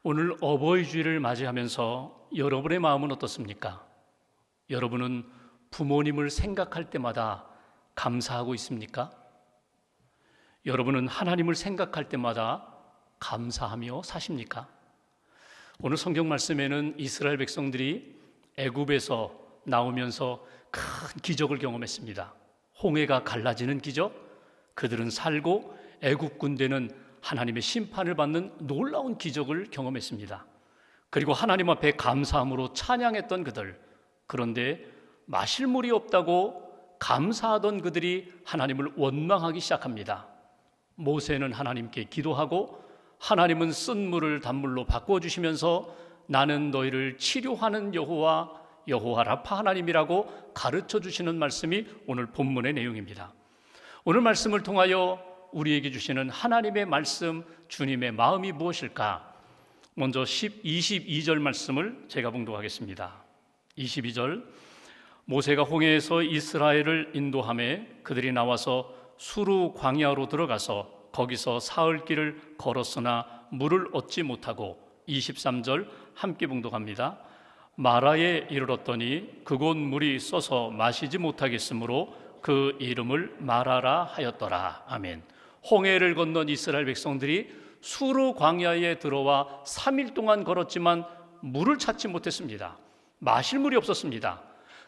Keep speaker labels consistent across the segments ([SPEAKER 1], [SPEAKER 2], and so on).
[SPEAKER 1] 오늘 어버이 주일을 맞이하면서 여러분의 마음은 어떻습니까? 여러분은 부모님을 생각할 때마다 감사하고 있습니까? 여러분은 하나님을 생각할 때마다 감사하며 사십니까? 오늘 성경 말씀에는 이스라엘 백성들이 애굽에서 나오면서 큰 기적을 경험했습니다. 홍해가 갈라지는 기적, 그들은 살고 애굽 군대는 하나님의 심판을 받는 놀라운 기적을 경험했습니다. 그리고 하나님 앞에 감사함으로 찬양했던 그들, 그런데 마실 물이 없다고 감사하던 그들이 하나님을 원망하기 시작합니다. 모세는 하나님께 기도하고 하나님은 쓴 물을 단물로 바꿔주시면서 나는 너희를 치료하는 여호와 라파 하나님이라고 가르쳐 주시는 말씀이 오늘 본문의 내용입니다. 오늘 말씀을 통하여 우리에게 주시는 하나님의 말씀, 주님의 마음이 무엇일까? 먼저 22절 말씀을 제가 봉독하겠습니다. 22절, 모세가 홍해에서 이스라엘을 인도하매 그들이 나와서 수르 광야로 들어가서 거기서 사흘 길을 걸었으나 물을 얻지 못하고 23절 함께 봉독합니다. 마라에 이르렀더니 그곳 물이 써서 마시지 못하겠으므로 그 이름을 마라라 하였더라. 아멘. 홍해를 건넌 이스라엘 백성들이 수르 광야에 들어와 3일 동안 걸었지만 물을 찾지 못했습니다. 마실 물이 없었습니다.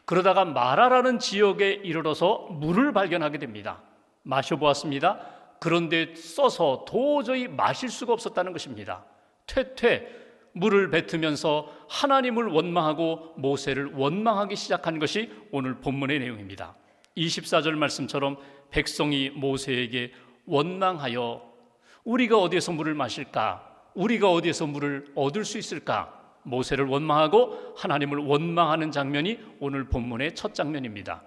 [SPEAKER 1] 그러다가 마라라는 지역에 이르러서 물을 발견하게 됩니다. 마셔보았습니다. 그런데 써서 도저히 마실 수가 없었다는 것입니다. 퇴퇴 물을 뱉으면서 하나님을 원망하고 모세를 원망하기 시작한 것이 오늘 본문의 내용입니다. 24절 말씀처럼 백성이 모세에게 원망하여 우리가 어디에서 물을 마실까? 우리가 어디에서 물을 얻을 수 있을까? 모세를 원망하고 하나님을 원망하는 장면이 오늘 본문의 첫 장면입니다.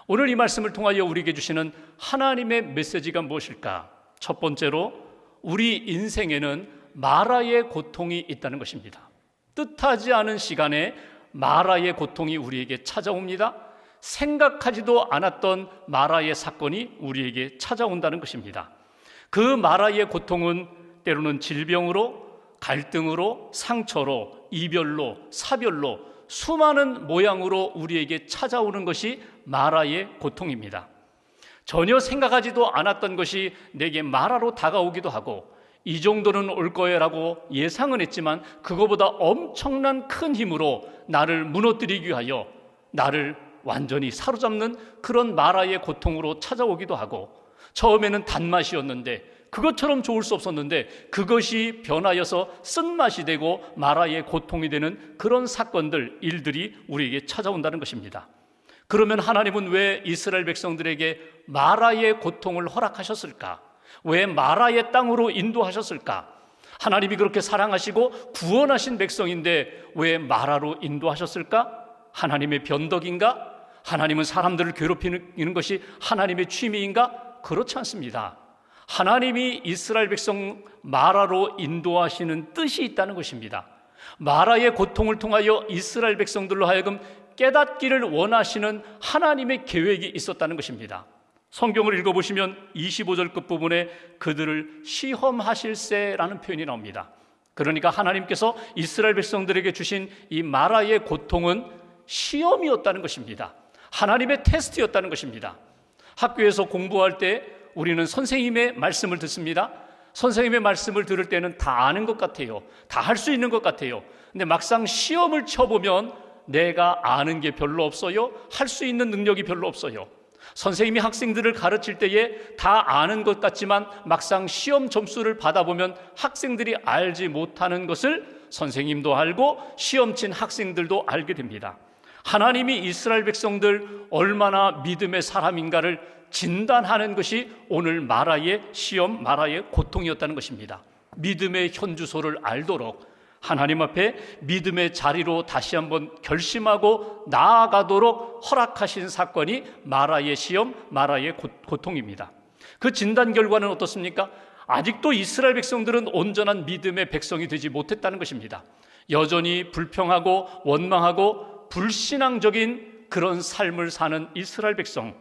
[SPEAKER 1] 오늘 이 말씀을 통하여 우리에게 주시는 하나님의 메시지가 무엇일까? 첫 번째로 우리 인생에는 마라의 고통이 있다는 것입니다. 뜻하지 않은 시간에 마라의 고통이 우리에게 찾아옵니다. 생각하지도 않았던 마라의 사건이 우리에게 찾아온다는 것입니다. 그 마라의 고통은 때로는 질병으로, 갈등으로, 상처로, 이별로, 사별로 수많은 모양으로 우리에게 찾아오는 것이 마라의 고통입니다. 전혀 생각하지도 않았던 것이 내게 마라로 다가오기도 하고 이 정도는 올 거야라고 예상은 했지만 그거보다 엄청난 큰 힘으로 나를 무너뜨리기 위하여 나를 완전히 사로잡는 그런 마라의 고통으로 찾아오기도 하고 처음에는 단맛이었는데 그것처럼 좋을 수 없었는데 그것이 변하여서 쓴맛이 되고 마라의 고통이 되는 그런 사건들, 일들이 우리에게 찾아온다는 것입니다. 그러면 하나님은 왜 이스라엘 백성들에게 마라의 고통을 허락하셨을까? 왜 마라의 땅으로 인도하셨을까? 하나님이 그렇게 사랑하시고 구원하신 백성인데 왜 마라로 인도하셨을까? 하나님의 변덕인가? 하나님은 사람들을 괴롭히는 것이 하나님의 취미인가? 그렇지 않습니다. 하나님이 이스라엘 백성 마라로 인도하시는 뜻이 있다는 것입니다. 마라의 고통을 통하여 이스라엘 백성들로 하여금 깨닫기를 원하시는 하나님의 계획이 있었다는 것입니다. 성경을 읽어보시면 25절 끝부분에 그들을 시험하실세라는 표현이 나옵니다. 그러니까 하나님께서 이스라엘 백성들에게 주신 이 마라의 고통은 시험이었다는 것입니다. 하나님의 테스트였다는 것입니다. 학교에서 공부할 때 우리는 선생님의 말씀을 듣습니다. 선생님의 말씀을 들을 때는 다 아는 것 같아요. 다 할 수 있는 것 같아요. 근데 막상 시험을 쳐보면 내가 아는 게 별로 없어요. 할 수 있는 능력이 별로 없어요. 선생님이 학생들을 가르칠 때에 다 아는 것 같지만 막상 시험 점수를 받아보면 학생들이 알지 못하는 것을 선생님도 알고 시험 친 학생들도 알게 됩니다. 하나님이 이스라엘 백성들 얼마나 믿음의 사람인가를 진단하는 것이 오늘 마라의 시험, 마라의 고통이었다는 것입니다. 믿음의 현주소를 알도록 하나님 앞에 믿음의 자리로 다시 한번 결심하고 나아가도록 허락하신 사건이 마라의 시험, 마라의 고통입니다. 그 진단 결과는 어떻습니까? 아직도 이스라엘 백성들은 온전한 믿음의 백성이 되지 못했다는 것입니다. 여전히 불평하고 원망하고 불신앙적인 그런 삶을 사는 이스라엘 백성,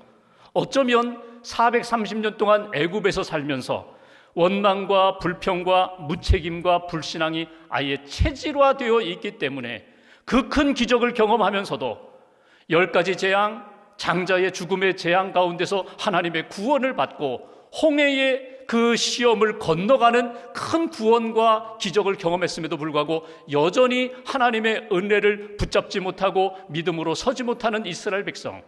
[SPEAKER 1] 어쩌면 430년 동안 애굽에서 살면서 원망과 불평과 무책임과 불신앙이 아예 체질화되어 있기 때문에 그 큰 기적을 경험하면서도 10가지 재앙, 장자의 죽음의 재앙 가운데서 하나님의 구원을 받고 홍해의 그 시험을 건너가는 큰 구원과 기적을 경험했음에도 불구하고 여전히 하나님의 은혜를 붙잡지 못하고 믿음으로 서지 못하는 이스라엘 백성,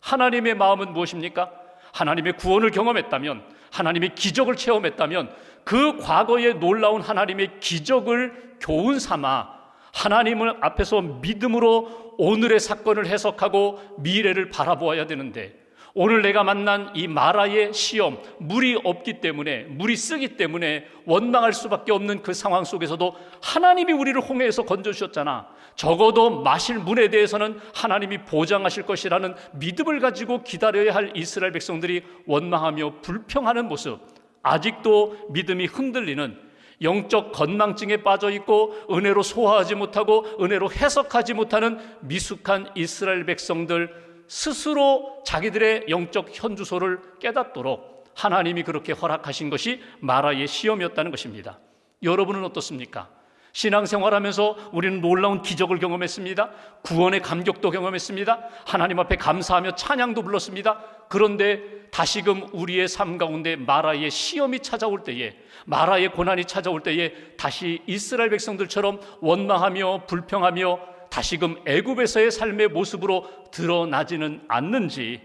[SPEAKER 1] 하나님의 마음은 무엇입니까? 하나님의 구원을 경험했다면, 하나님의 기적을 체험했다면 그 과거의 놀라운 하나님의 기적을 교훈 삼아 하나님을 앞에서 믿음으로 오늘의 사건을 해석하고 미래를 바라보아야 되는데, 오늘 내가 만난 이 마라의 시험, 물이 없기 때문에, 물이 쓰기 때문에 원망할 수밖에 없는 그 상황 속에서도 하나님이 우리를 홍해에서 건져주셨잖아, 적어도 마실 물에 대해서는 하나님이 보장하실 것이라는 믿음을 가지고 기다려야 할 이스라엘 백성들이 원망하며 불평하는 모습, 아직도 믿음이 흔들리는, 영적 건망증에 빠져 있고 은혜로 소화하지 못하고 은혜로 해석하지 못하는 미숙한 이스라엘 백성들 스스로 자기들의 영적 현주소를 깨닫도록 하나님이 그렇게 허락하신 것이 마라의 시험이었다는 것입니다. 여러분은 어떻습니까? 신앙생활하면서 우리는 놀라운 기적을 경험했습니다. 구원의 감격도 경험했습니다. 하나님 앞에 감사하며 찬양도 불렀습니다. 그런데 다시금 우리의 삶 가운데 마라의 시험이 찾아올 때에, 마라의 고난이 찾아올 때에 다시 이스라엘 백성들처럼 원망하며 불평하며 다시금 애굽에서의 삶의 모습으로 드러나지는 않는지,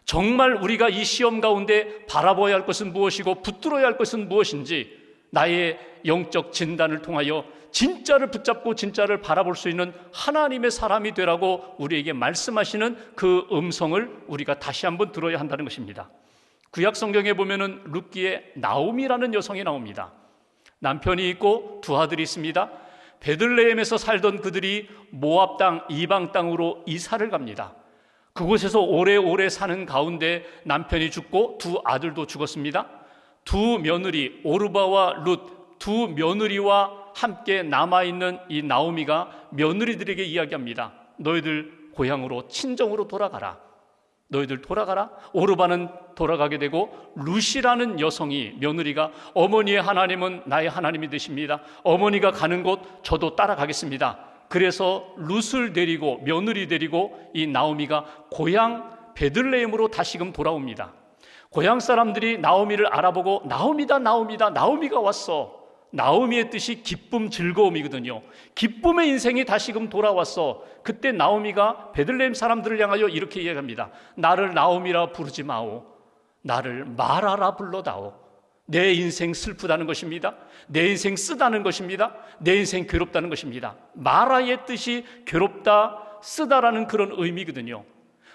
[SPEAKER 1] 정말 우리가 이 시험 가운데 바라봐야 할 것은 무엇이고 붙들어야 할 것은 무엇인지 나의 영적 진단을 통하여 진짜를 붙잡고 진짜를 바라볼 수 있는 하나님의 사람이 되라고 우리에게 말씀하시는 그 음성을 우리가 다시 한번 들어야 한다는 것입니다. 구약 성경에 보면은 룻기에 나오미라는 여성이 나옵니다. 남편이 있고 두 아들이 있습니다. 베들레헴에서 살던 그들이 모압 땅, 이방 땅으로 이사를 갑니다. 그곳에서 오래오래 사는 가운데 남편이 죽고 두 아들도 죽었습니다. 두 며느리, 오르바와 룻, 두 며느리와 함께 남아있는 이 나오미가 며느리들에게 이야기합니다. 너희들 고향으로, 친정으로 돌아가라. 너희들 돌아가라. 오르바는 돌아가게 되고, 룻이라는 여성이, 며느리가, 어머니의 하나님은 나의 하나님이 되십니다. 어머니가 가는 곳 저도 따라가겠습니다. 그래서 룻을 데리고, 며느리 데리고 이 나오미가 고향 베들레헴으로 다시금 돌아옵니다. 고향 사람들이 나오미를 알아보고 나오미다, 나오미다, 나오미가 왔어. 나오미의 뜻이 기쁨, 즐거움이거든요. 기쁨의 인생이 다시금 돌아왔어. 그때 나오미가 베들레헴 사람들을 향하여 이렇게 이야기합니다. 나를 나오미라 부르지 마오. 나를 마라라 불러다오. 내 인생 슬프다는 것입니다. 내 인생 쓰다는 것입니다. 내 인생 괴롭다는 것입니다. 마라의 뜻이 괴롭다, 쓰다라는 그런 의미거든요.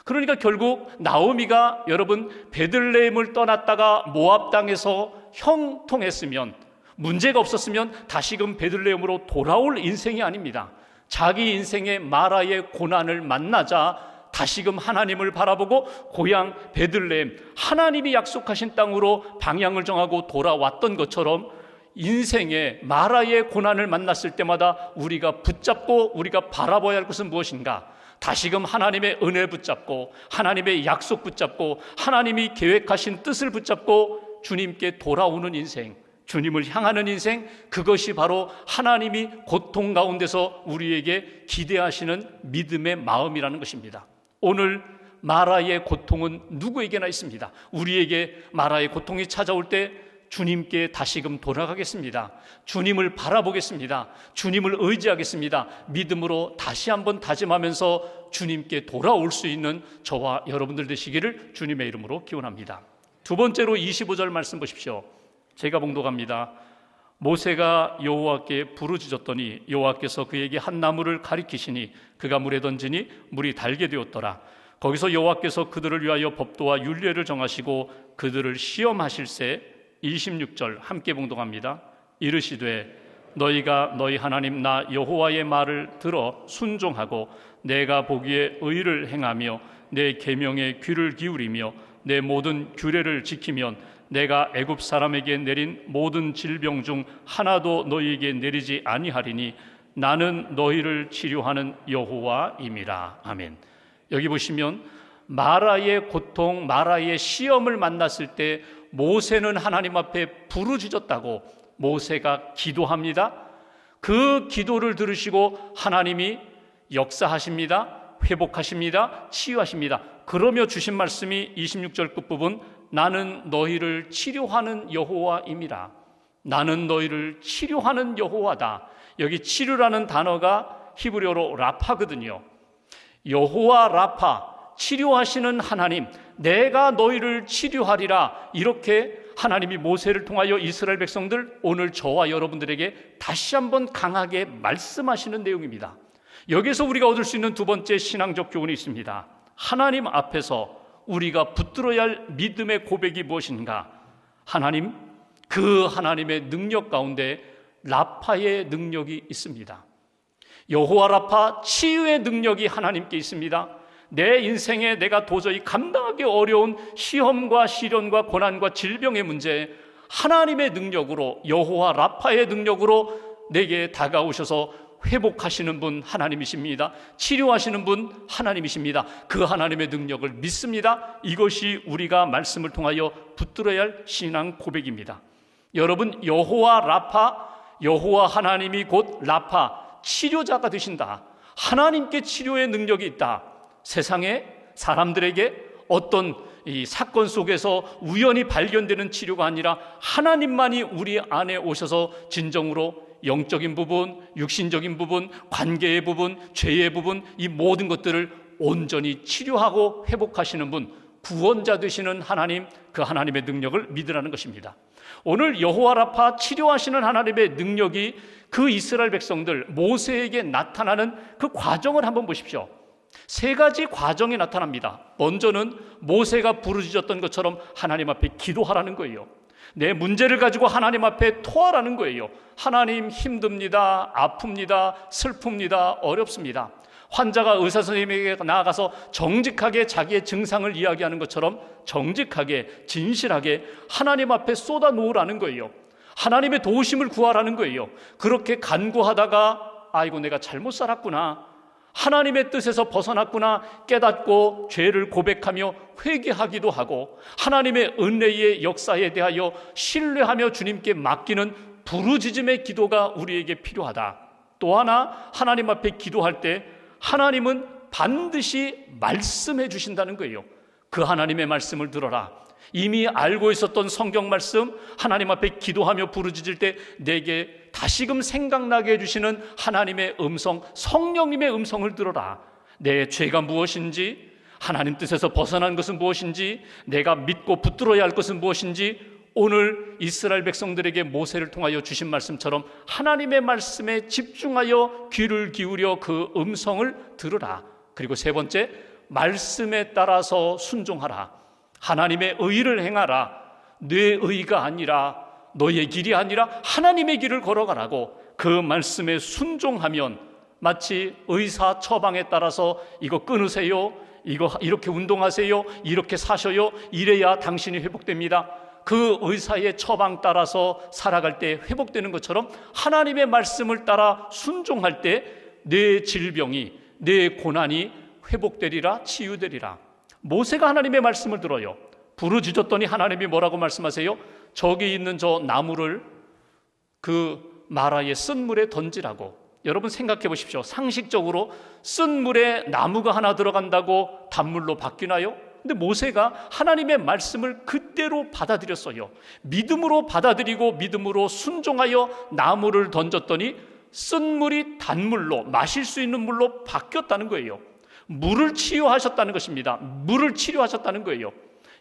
[SPEAKER 1] 그러니까 결국 나오미가, 여러분, 베들레헴을 떠났다가 모압 땅에서 형통했으면, 문제가 없었으면 다시금 베들레헴으로 돌아올 인생이 아닙니다. 자기 인생의 마라의 고난을 만나자 다시금 하나님을 바라보고 고향 베들레헴, 하나님이 약속하신 땅으로 방향을 정하고 돌아왔던 것처럼 인생의 마라의 고난을 만났을 때마다 우리가 붙잡고 우리가 바라봐야 할 것은 무엇인가? 다시금 하나님의 은혜 붙잡고 하나님의 약속 붙잡고 하나님이 계획하신 뜻을 붙잡고 주님께 돌아오는 인생, 주님을 향하는 인생, 그것이 바로 하나님이 고통 가운데서 우리에게 기대하시는 믿음의 마음이라는 것입니다. 오늘 마라의 고통은 누구에게나 있습니다. 우리에게 마라의 고통이 찾아올 때 주님께 다시금 돌아가겠습니다. 주님을 바라보겠습니다. 주님을 의지하겠습니다. 믿음으로 다시 한번 다짐하면서 주님께 돌아올 수 있는 저와 여러분들 되시기를 주님의 이름으로 기원합니다. 두 번째로 25절 말씀 보십시오. 제가 봉독합니다. 모세가 여호와께 부르짖었더니 여호와께서 그에게 한 나무를 가리키시니 그가 물에 던지니 물이 달게 되었더라. 거기서 여호와께서 그들을 위하여 법도와 율례를 정하시고 그들을 시험하실새 26절 함께 봉독합니다. 이르시되 너희가 너희 하나님 나 여호와의 말을 들어 순종하고 내가 보기에 의를 행하며 내 계명에 귀를 기울이며 내 모든 규례를 지키면 내가 애굽 사람에게 내린 모든 질병 중 하나도 너희에게 내리지 아니하리니 나는 너희를 치료하는 여호와임이라. 아멘. 여기 보시면 마라의 고통, 마라의 시험을 만났을 때 모세는 하나님 앞에 부르짖었다고 모세가 기도합니다. 그 기도를 들으시고 하나님이 역사하십니다. 회복하십니다. 치유하십니다. 그러며 주신 말씀이 26절 끝부분, 나는 너희를 치료하는 여호와임이라. 나는 너희를 치료하는 여호와다. 여기 치료라는 단어가 히브리어로 라파거든요. 여호와 라파, 치료하시는 하나님, 내가 너희를 치료하리라. 이렇게 하나님이 모세를 통하여 이스라엘 백성들, 오늘 저와 여러분들에게 다시 한번 강하게 말씀하시는 내용입니다. 여기서 우리가 얻을 수 있는 두 번째 신앙적 교훈이 있습니다. 하나님 앞에서 우리가 붙들어야 할 믿음의 고백이 무엇인가? 하나님, 그 하나님의 능력 가운데 라파의 능력이 있습니다. 여호와 라파, 치유의 능력이 하나님께 있습니다. 내 인생에 내가 도저히 감당하기 어려운 시험과 시련과 고난과 질병의 문제, 하나님의 능력으로, 여호와 라파의 능력으로 내게 다가오셔서 회복하시는 분 하나님이십니다. 치료하시는 분 하나님이십니다. 그 하나님의 능력을 믿습니다. 이것이 우리가 말씀을 통하여 붙들어야 할 신앙 고백입니다. 여러분, 여호와 라파, 여호와 하나님이 곧 라파, 치료자가 되신다. 하나님께 치료의 능력이 있다. 세상에 사람들에게 어떤 이 사건 속에서 우연히 발견되는 치료가 아니라 하나님만이 우리 안에 오셔서 진정으로 영적인 부분, 육신적인 부분, 관계의 부분, 죄의 부분, 이 모든 것들을 온전히 치료하고 회복하시는 분, 구원자 되시는 하나님, 그 하나님의 능력을 믿으라는 것입니다. 오늘 여호와 라파, 치료하시는 하나님의 능력이 그 이스라엘 백성들 모세에게 나타나는 그 과정을 한번 보십시오. 세 가지 과정이 나타납니다. 먼저는 모세가 부르짖었던 것처럼 하나님 앞에 기도하라는 거예요. 내 문제를 가지고 하나님 앞에 토하라는 거예요. 하나님, 힘듭니다, 아픕니다, 슬픕니다, 어렵습니다. 환자가 의사 선생님에게 나아가서 정직하게 자기의 증상을 이야기하는 것처럼 정직하게, 진실하게 하나님 앞에 쏟아 놓으라는 거예요. 하나님의 도우심을 구하라는 거예요. 그렇게 간구하다가 아이고 내가 잘못 살았구나, 하나님의 뜻에서 벗어났구나 깨닫고 죄를 고백하며 회개하기도 하고, 하나님의 은혜의 역사에 대하여 신뢰하며 주님께 맡기는 부르짖음의 기도가 우리에게 필요하다. 또 하나, 하나님 앞에 기도할 때 하나님은 반드시 말씀해 주신다는 거예요. 그 하나님의 말씀을 들어라. 이미 알고 있었던 성경 말씀, 하나님 앞에 기도하며 부르짖을 때 내게 다시금 생각나게 해주시는 하나님의 음성, 성령님의 음성을 들어라. 내 죄가 무엇인지, 하나님 뜻에서 벗어난 것은 무엇인지, 내가 믿고 붙들어야 할 것은 무엇인지, 오늘 이스라엘 백성들에게 모세를 통하여 주신 말씀처럼 하나님의 말씀에 집중하여 귀를 기울여 그 음성을 들으라. 그리고 세 번째, 말씀에 따라서 순종하라. 하나님의 의를 행하라. 내 의가 아니라, 너의 길이 아니라 하나님의 길을 걸어가라고. 그 말씀에 순종하면 마치 의사 처방에 따라서 이거 끊으세요, 이거 이렇게 운동하세요, 이렇게 사셔요, 이래야 당신이 회복됩니다, 그 의사의 처방 따라서 살아갈 때 회복되는 것처럼 하나님의 말씀을 따라 순종할 때 내 질병이, 내 고난이 회복되리라, 치유되리라. 모세가 하나님의 말씀을 들어요. 부르짖었더니 하나님이 뭐라고 말씀하세요? 저기 있는 저 나무를 그 마라의 쓴 물에 던지라고. 여러분 생각해 보십시오. 상식적으로 쓴 물에 나무가 하나 들어간다고 단물로 바뀌나요? 근데 모세가 하나님의 말씀을 그대로 받아들였어요. 믿음으로 받아들이고 믿음으로 순종하여 나무를 던졌더니 쓴 물이 단물로, 마실 수 있는 물로 바뀌었다는 거예요. 물을 치유하셨다는 것입니다. 물을 치료하셨다는 거예요.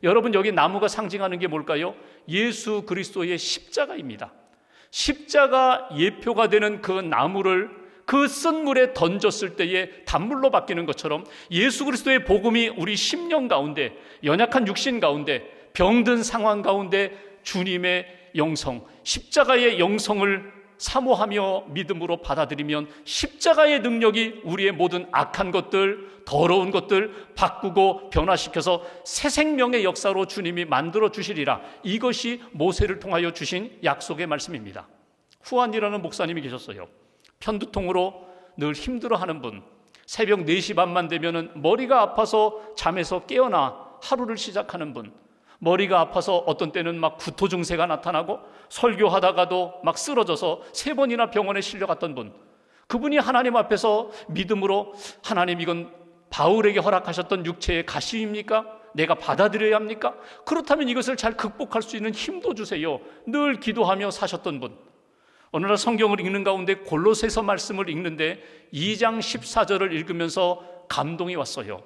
[SPEAKER 1] 여러분, 여기 나무가 상징하는 게 뭘까요? 예수 그리스도의 십자가입니다. 십자가 예표가 되는 그 나무를 그 쓴 물에 던졌을 때에 단물로 바뀌는 것처럼 예수 그리스도의 복음이 우리 심령 가운데, 연약한 육신 가운데, 병든 상황 가운데 주님의 영성, 십자가의 영성을 사모하며 믿음으로 받아들이면 십자가의 능력이 우리의 모든 악한 것들, 더러운 것들 바꾸고 변화시켜서 새 생명의 역사로 주님이 만들어 주시리라. 이것이 모세를 통하여 주신 약속의 말씀입니다. 후안이라는 목사님이 계셨어요. 편두통으로 늘 힘들어하는 분, 새벽 4시 반만 되면 머리가 아파서 잠에서 깨어나 하루를 시작하는 분, 머리가 아파서 어떤 때는 막 구토 증세가 나타나고 설교하다가도 막 쓰러져서 3번이나 병원에 실려갔던 분, 그분이 하나님 앞에서 믿음으로 하나님, 이건 바울에게 허락하셨던 육체의 가시입니까? 내가 받아들여야 합니까? 그렇다면 이것을 잘 극복할 수 있는 힘도 주세요. 늘 기도하며 사셨던 분. 어느 날 성경을 읽는 가운데 골로새서 말씀을 읽는데 2장 14절을 읽으면서 감동이 왔어요.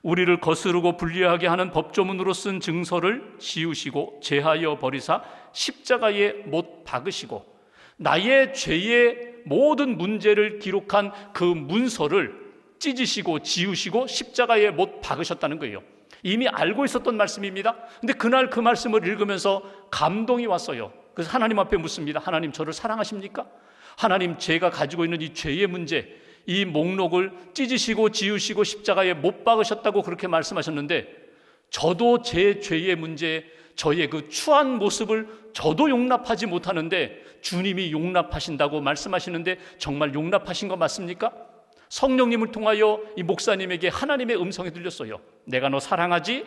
[SPEAKER 1] 우리를 거스르고 불리하게 하는 법조문으로 쓴 증서를 지우시고 제하여 버리사 십자가에 못 박으시고, 나의 죄의 모든 문제를 기록한 그 문서를 찢으시고 지우시고 십자가에 못 박으셨다는 거예요. 이미 알고 있었던 말씀입니다. 근데 그날 그 말씀을 읽으면서 감동이 왔어요. 그래서 하나님 앞에 묻습니다. 하나님, 저를 사랑하십니까? 하나님, 제가 가지고 있는 이 죄의 문제, 이 목록을 찢으시고 지우시고 십자가에 못 박으셨다고 그렇게 말씀하셨는데, 저도 제 죄의 문제, 저의 그 추한 모습을 저도 용납하지 못하는데 주님이 용납하신다고 말씀하시는데, 정말 용납하신 거 맞습니까? 성령님을 통하여 이 목사님에게 하나님의 음성이 들렸어요. 내가 너 사랑하지?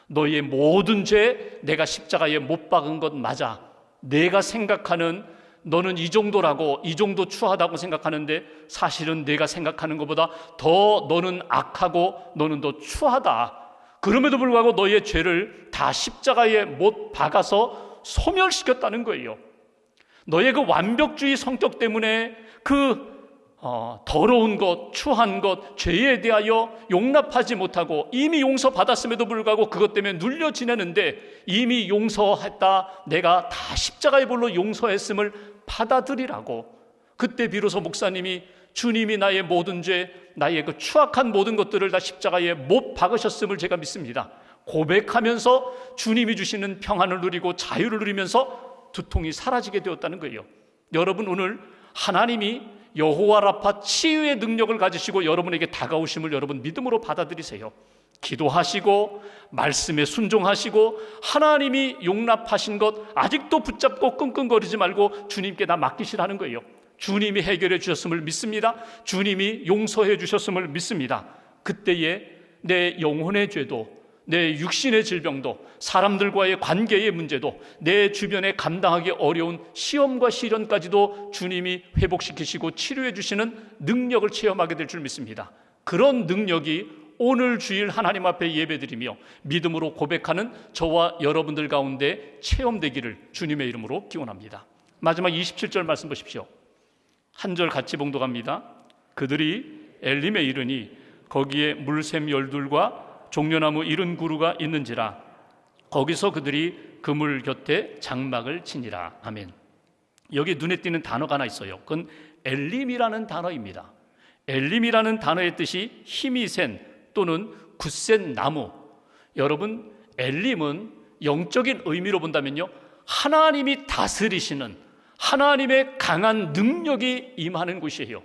[SPEAKER 1] 너의 모든 죄 내가 십자가에 못 박은 것 맞아. 내가 생각하는, 너는 이 정도라고, 이 정도 추하다고 생각하는데 사실은 내가 생각하는 것보다 더 너는 악하고 너는 더 추하다. 그럼에도 불구하고 너의 죄를 다 십자가에 못 박아서 소멸시켰다는 거예요. 너의 그 완벽주의 성격 때문에 그 더러운 것, 추한 것, 죄에 대하여 용납하지 못하고 이미 용서받았음에도 불구하고 그것 때문에 눌려 지내는데, 이미 용서했다, 내가 다 십자가의 볼로 용서했음을 받아들이라고. 그때 비로소 목사님이 주님이 나의 모든 죄, 나의 그 추악한 모든 것들을 다 십자가에 못 박으셨음을 제가 믿습니다. 고백하면서 주님이 주시는 평안을 누리고 자유를 누리면서 두통이 사라지게 되었다는 거예요. 여러분, 오늘 하나님이 여호와 라파 치유의 능력을 가지시고 여러분에게 다가오심을 여러분 믿음으로 받아들이세요. 기도하시고 말씀에 순종하시고 하나님이 용납하신 것 아직도 붙잡고 끙끙거리지 말고 주님께 다 맡기시라는 거예요. 주님이 해결해 주셨음을 믿습니다. 주님이 용서해 주셨음을 믿습니다. 그때에 내 영혼의 죄도, 내 육신의 질병도, 사람들과의 관계의 문제도, 내 주변에 감당하기 어려운 시험과 시련까지도 주님이 회복시키시고 치료해 주시는 능력을 체험하게 될 줄 믿습니다. 그런 능력이 오늘 주일 하나님 앞에 예배드리며 믿음으로 고백하는 저와 여러분들 가운데 체험되기를 주님의 이름으로 기원합니다. 마지막 27절 말씀 보십시오. 한 절 같이 봉독합니다. 그들이 엘림에 이르니 거기에 물샘 12과 종려나무 70그루가 있는지라 거기서 그들이 그물 곁에 장막을 치니라. 아멘. 여기 눈에 띄는 단어가 하나 있어요. 그건 엘림이라는 단어입니다. 엘림이라는 단어의 뜻이 힘이 센 또는 굳센 나무. 여러분, 엘림은 영적인 의미로 본다면요, 하나님이 다스리시는 하나님의 강한 능력이 임하는 곳이에요.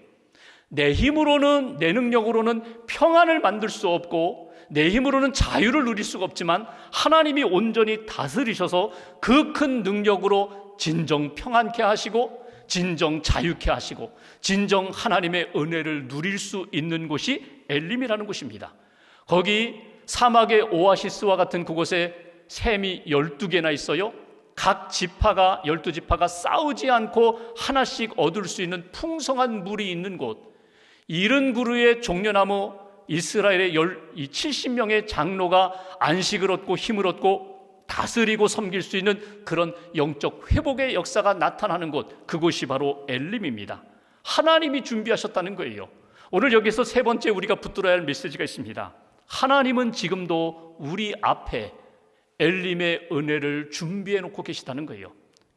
[SPEAKER 1] 내 힘으로는, 내 능력으로는 평안을 만들 수 없고 내 힘으로는 자유를 누릴 수가 없지만 하나님이 온전히 다스리셔서 그 큰 능력으로 진정 평안케 하시고 진정 자유케 하시고 진정 하나님의 은혜를 누릴 수 있는 곳이 엘림이라는 곳입니다. 거기 사막의 오아시스와 같은 그곳에 샘이 12개나 있어요. 각 지파가, 12지파가 싸우지 않고 하나씩 얻을 수 있는 풍성한 물이 있는 곳. 70그루의 종려나무, 이스라엘의 70명의 장로가 안식을 얻고 힘을 얻고 다스리고 섬길 수 있는 그런 영적 회복의 역사가 나타나는 곳, 그곳이 바로 엘림입니다. 하나님이 준비하셨다는 거예요. 오늘 여기서 세 번째 우리가 붙들어야 할 메시지가 있습니다. 하나님은 지금도 우리 앞에 엘림의 은혜를 준비해 놓고 계시다는 거예요.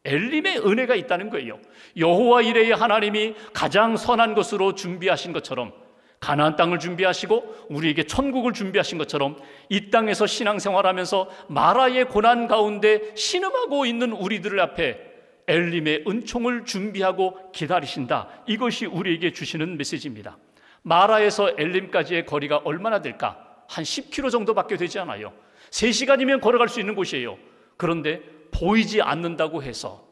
[SPEAKER 1] 엘림의 은혜가 있다는 거예요. 여호와 이레의 하나님이 가장 선한 것으로 준비하신 것처럼, 가나안 땅을 준비하시고 우리에게 천국을 준비하신 것처럼 이 땅에서 신앙생활하면서 마라의 고난 가운데 신음하고 있는 우리들 앞에 엘림의 은총을 준비하고 기다리신다. 이것이 우리에게 주시는 메시지입니다. 마라에서 엘림까지의 거리가 얼마나 될까? 한 10km 정도밖에 되지 않아요. 3시간이면 걸어갈 수 있는 곳이에요. 그런데 보이지 않는다고 해서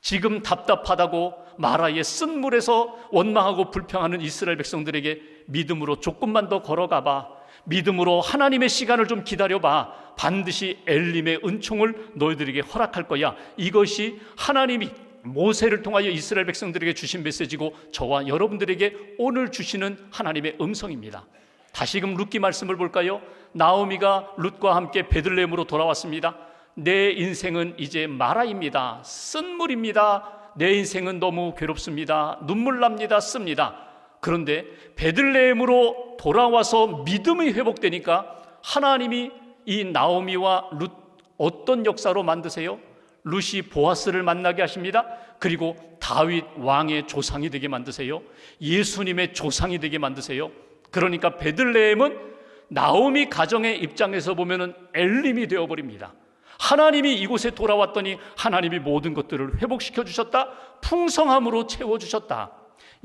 [SPEAKER 1] 지금 답답하다고 마라의 쓴 물에서 원망하고 불평하는 이스라엘 백성들에게 믿음으로 조금만 더 걸어가봐, 믿음으로 하나님의 시간을 좀 기다려봐. 반드시 엘림의 은총을 너희들에게 허락할 거야. 이것이 하나님이 모세를 통하여 이스라엘 백성들에게 주신 메시지고 저와 여러분들에게 오늘 주시는 하나님의 음성입니다. 다시금 룻기 말씀을 볼까요? 나오미가 룻과 함께 베들레헴으로 돌아왔습니다. 내 인생은 이제 마라입니다. 쓴물입니다. 내 인생은 너무 괴롭습니다. 눈물 납니다. 씁니다. 그런데 베들레헴으로 돌아와서 믿음이 회복되니까 하나님이 이 나오미와 룻 어떤 역사로 만드세요? 룻이 보아스를 만나게 하십니다. 그리고 다윗 왕의 조상이 되게 만드세요. 예수님의 조상이 되게 만드세요. 그러니까 베들레헴은 나오미 가정의 입장에서 보면은 엘림이 되어버립니다. 하나님이 이곳에 돌아왔더니 하나님이 모든 것들을 회복시켜 주셨다. 풍성함으로 채워주셨다.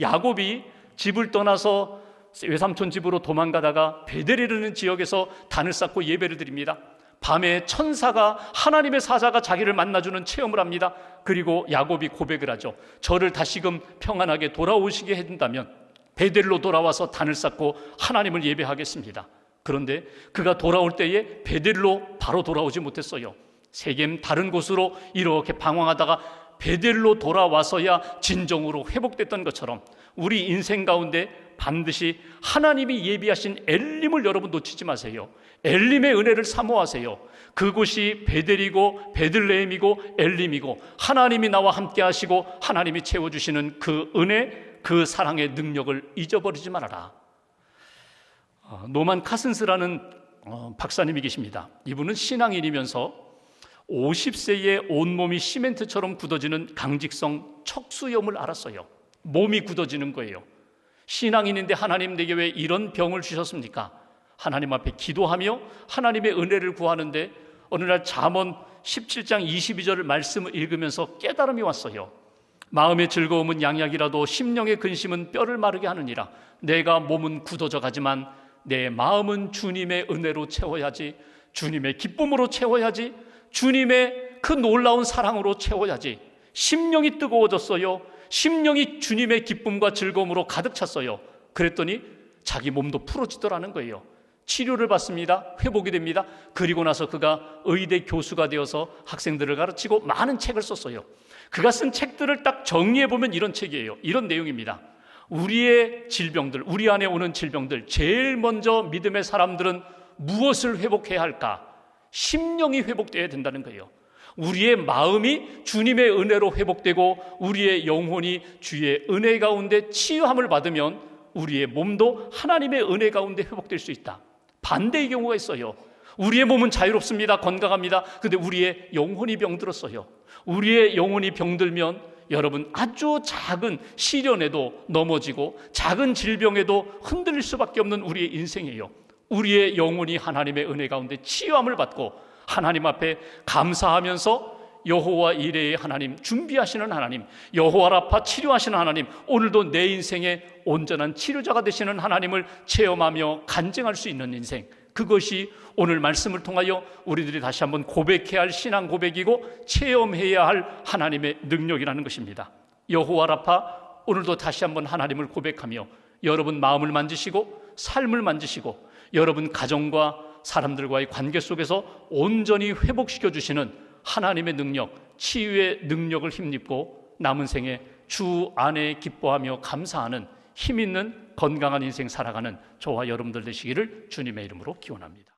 [SPEAKER 1] 야곱이 집을 떠나서 외삼촌 집으로 도망가다가 베델이라는 지역에서 단을 쌓고 예배를 드립니다. 밤에 천사가, 하나님의 사자가 자기를 만나주는 체험을 합니다. 그리고 야곱이 고백을 하죠. 저를 다시금 평안하게 돌아오시게 해준다면 베델로 돌아와서 단을 쌓고 하나님을 예배하겠습니다. 그런데 그가 돌아올 때에 베델로 바로 돌아오지 못했어요. 세겜 다른 곳으로 이렇게 방황하다가 베델로 돌아와서야 진정으로 회복됐던 것처럼 우리 인생 가운데 반드시 하나님이 예비하신 엘림을 여러분 놓치지 마세요. 엘림의 은혜를 사모하세요. 그곳이 베델이고 베들레헴이고 엘림이고 하나님이 나와 함께 하시고 하나님이 채워주시는 그 은혜, 그 사랑의 능력을 잊어버리지 말아라. 노만 카슨스라는 박사님이 계십니다. 이분은 신앙인이면서 50세에 온몸이 시멘트처럼 굳어지는 강직성 척수염을 앓았어요. 몸이 굳어지는 거예요. 신앙인인데 하나님 내게 왜 이런 병을 주셨습니까? 하나님 앞에 기도하며 하나님의 은혜를 구하는데 어느 날 잠언 17장 22절 말씀을 읽으면서 깨달음이 왔어요. 마음의 즐거움은 양약이라도 심령의 근심은 뼈를 마르게 하느니라. 내가 몸은 굳어져 가지만 내 마음은 주님의 은혜로 채워야지, 주님의 기쁨으로 채워야지, 주님의 그 놀라운 사랑으로 채워야지. 심령이 뜨거워졌어요. 심령이 주님의 기쁨과 즐거움으로 가득 찼어요. 그랬더니 자기 몸도 풀어지더라는 거예요. 치료를 받습니다. 회복이 됩니다. 그리고 나서 그가 의대 교수가 되어서 학생들을 가르치고 많은 책을 썼어요. 그가 쓴 책들을 딱 정리해보면 이런 책이에요. 이런 내용입니다. 우리의 질병들, 우리 안에 오는 질병들, 제일 먼저 믿음의 사람들은 무엇을 회복해야 할까? 심령이 회복되어야 된다는 거예요. 우리의 마음이 주님의 은혜로 회복되고 우리의 영혼이 주의 은혜 가운데 치유함을 받으면 우리의 몸도 하나님의 은혜 가운데 회복될 수 있다. 반대의 경우가 있어요. 우리의 몸은 자유롭습니다. 건강합니다. 근데 우리의 영혼이 병들었어요. 우리의 영혼이 병들면 여러분 아주 작은 시련에도 넘어지고 작은 질병에도 흔들릴 수밖에 없는 우리의 인생이에요. 우리의 영혼이 하나님의 은혜 가운데 치유함을 받고 하나님 앞에 감사하면서 여호와 이레의 하나님, 준비하시는 하나님, 여호와 라파 치료하시는 하나님, 오늘도 내 인생의 온전한 치료자가 되시는 하나님을 체험하며 간증할 수 있는 인생, 그것이 오늘 말씀을 통하여 우리들이 다시 한번 고백해야 할 신앙 고백이고 체험해야 할 하나님의 능력이라는 것입니다. 여호와 라파, 오늘도 다시 한번 하나님을 고백하며 여러분 마음을 만지시고 삶을 만지시고 여러분 가정과 사람들과의 관계 속에서 온전히 회복시켜 주시는 하나님의 능력, 치유의 능력을 힘입고 남은 생에 주 안에 기뻐하며 감사하는 힘 있는 건강한 인생 살아가는 저와 여러분들 되시기를 주님의 이름으로 기원합니다.